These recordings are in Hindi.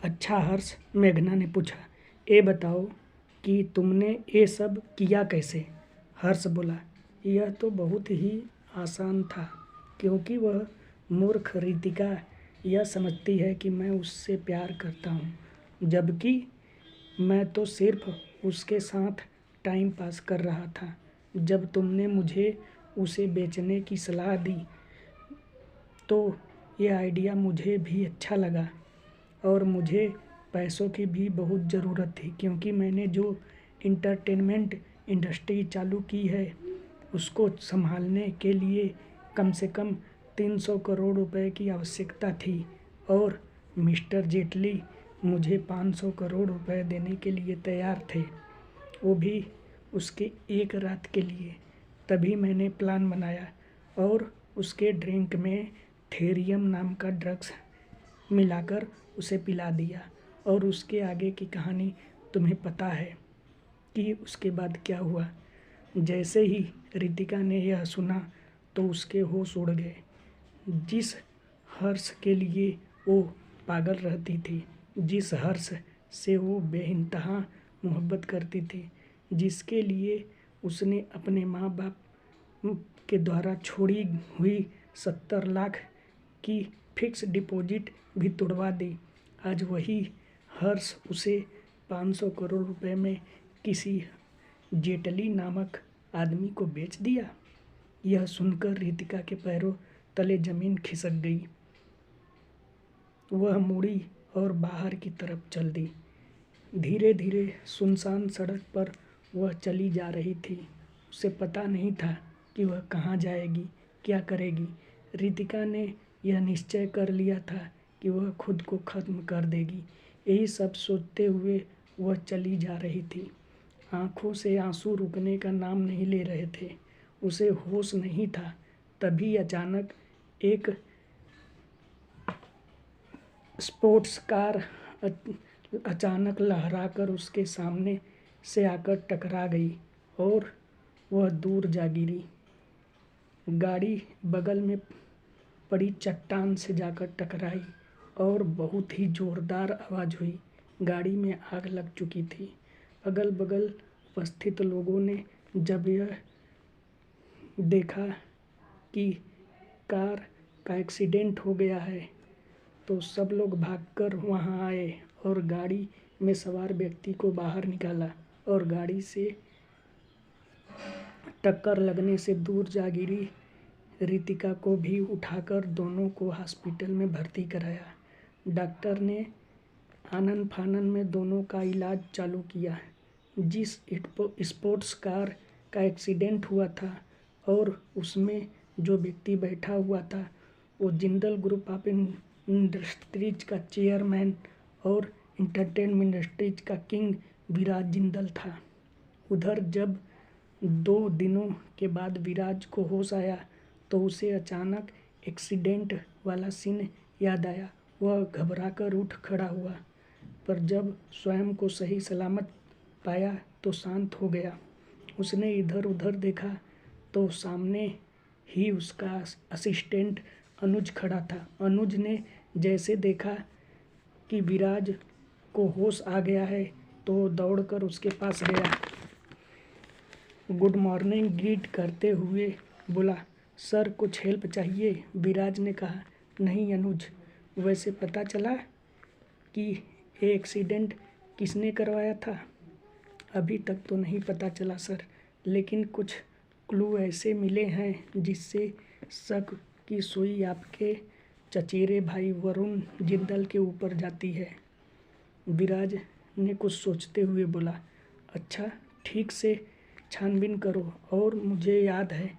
अच्छा हर्ष, मेघना ने पूछा। ये बताओ कि तुमने ये सब किया कैसे? हर्ष बोला, यह तो बहुत ही आसान था, क्योंकि वह मूर्ख रितिका यह समझती है कि मैं उससे प्यार करता हूँ, जबकि मैं तो सिर्फ उसके साथ टाइम पास कर रहा था। जब तुमने मुझे उसे बेचने की सलाह दी तो ये आइडिया मुझे भी अच्छा लगा, और मुझे पैसों की भी बहुत ज़रूरत थी, क्योंकि मैंने जो इंटरटेनमेंट इंडस्ट्री चालू की है उसको संभालने के लिए कम से कम 300 करोड़ रुपए की आवश्यकता थी, और मिस्टर जेटली मुझे 500 करोड़ रुपए देने के लिए तैयार थे, वो भी उसके एक रात के लिए। तभी मैंने प्लान बनाया और उसके ड्रिंक में थेरियम नाम का ड्रग्स मिलाकर उसे पिला दिया, और उसके आगे की कहानी तुम्हें पता है कि उसके बाद क्या हुआ। जैसे ही रितिका ने यह सुना तो उसके होश उड़ गए। जिस हर्ष के लिए वो पागल रहती थी, जिस हर्ष से वो बेइंतहा मोहब्बत करती थी, जिसके लिए उसने अपने माँ बाप के द्वारा छोड़ी हुई 70 लाख की फिक्स डिपॉजिट भी तुड़वा दी, आज वही हर्ष उसे 500 करोड़ रुपए में किसी जेटली नामक आदमी को बेच दिया। यह सुनकर रितिका के पैरों तले जमीन खिसक गई। वह मुड़ी और बाहर की तरफ चल दी। धीरे धीरे सुनसान सड़क पर वह चली जा रही थी। उसे पता नहीं था कि वह कहाँ जाएगी, क्या करेगी। रितिका ने यह निश्चय कर लिया था कि वह खुद को खत्म कर देगी। यही सब सोचते हुए वह चली जा रही थी। आंखों से आंसू रुकने का नाम नहीं ले रहे थे। उसे होश नहीं था। तभी अचानक एक स्पोर्ट्स कार अचानक लहराकर उसके सामने से आकर टकरा गई और वह दूर जा गिरी। गाड़ी बगल में पड़ी चट्टान से जाकर टकराई और बहुत ही ज़ोरदार आवाज़ हुई। गाड़ी में आग लग चुकी थी। अगल बगल उपस्थित लोगों ने जब यह देखा कि कार का एक्सीडेंट हो गया है तो सब लोग भागकर वहां आए और गाड़ी में सवार व्यक्ति को बाहर निकाला, और गाड़ी से टक्कर लगने से दूर जा गिरी रितिका को भी उठाकर दोनों को हॉस्पिटल में भर्ती कराया। डॉक्टर ने आनन फानन में दोनों का इलाज चालू किया। जिस स्पोर्ट्स कार का एक्सीडेंट हुआ था और उसमें जो व्यक्ति बैठा हुआ था वो जिंदल ग्रुप ऑफ इंडस्ट्रीज का चेयरमैन और इंटरटेनमेंट इंडस्ट्रीज का किंग विराज जिंदल था। उधर जब 2 दिनों के बाद विराज को होश आया तो उसे अचानक एक्सीडेंट वाला सीन याद आया। वह घबराकर उठ खड़ा हुआ, पर जब स्वयं को सही सलामत पाया तो शांत हो गया। उसने इधर उधर देखा तो सामने ही उसका असिस्टेंट अनुज खड़ा था। अनुज ने जैसे देखा कि विराज को होश आ गया है तो दौड़कर उसके पास गया। गुड मॉर्निंग ग्रीट करते हुए बोला, सर कुछ हेल्प चाहिए? विराज ने कहा, नहीं अनुज, वैसे पता चला कि ये एक्सीडेंट किसने करवाया था? अभी तक तो नहीं पता चला सर, लेकिन कुछ क्लू ऐसे मिले हैं जिससे शक की सुई आपके चचेरे भाई वरुण जिंदल के ऊपर जाती है। विराज ने कुछ सोचते हुए बोला, अच्छा ठीक से छानबीन करो। और मुझे याद है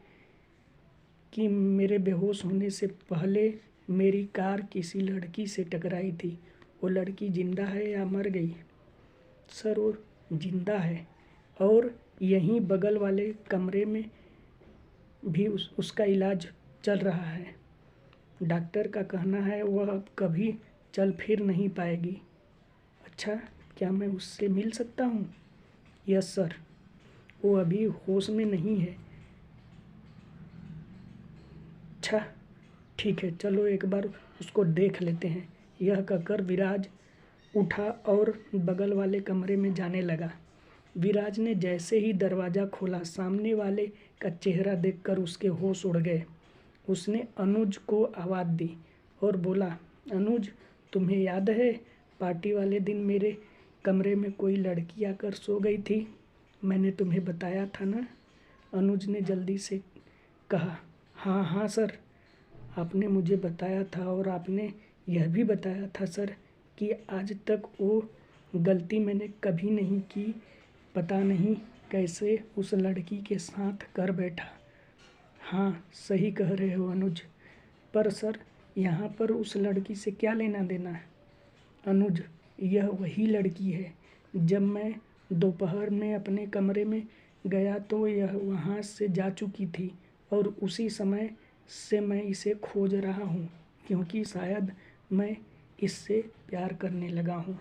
कि मेरे बेहोश होने से पहले मेरी कार किसी लड़की से टकराई थी। वो लड़की जिंदा है या मर गई? सर वो जिंदा है, और यहीं बगल वाले कमरे में भी उसका इलाज चल रहा है। डॉक्टर का कहना है वह अब कभी चल फिर नहीं पाएगी। अच्छा, क्या मैं उससे मिल सकता हूँ? यस सर, वो अभी होश में नहीं है। अच्छा ठीक है, चलो एक बार उसको देख लेते हैं। यह कहकर विराज उठा और बगल वाले कमरे में जाने लगा। विराज ने जैसे ही दरवाज़ा खोला, सामने वाले का चेहरा देखकर उसके होश उड़ गए। उसने अनुज को आवाज़ दी और बोला, अनुज, तुम्हें याद है पार्टी वाले दिन मेरे कमरे में कोई लड़की आकर सो गई थी? मैंने तुम्हें बताया था ना? अनुज ने जल्दी से कहा, हाँ हाँ सर, आपने मुझे बताया था और आपने यह भी बताया था सर कि आज तक वो गलती मैंने कभी नहीं की। पता नहीं कैसे उस लड़की के साथ कर बैठा। हाँ, सही कह रहे हो अनुज, पर सर यहाँ पर उस लड़की से क्या लेना देना है? अनुज, यह वही लड़की है। जब मैं दोपहर में अपने कमरे में गया तो यह वहाँ से जा चुकी थी और उसी समय से मैं इसे खोज रहा हूँ, क्योंकि शायद मैं इससे प्यार करने लगा हूँ।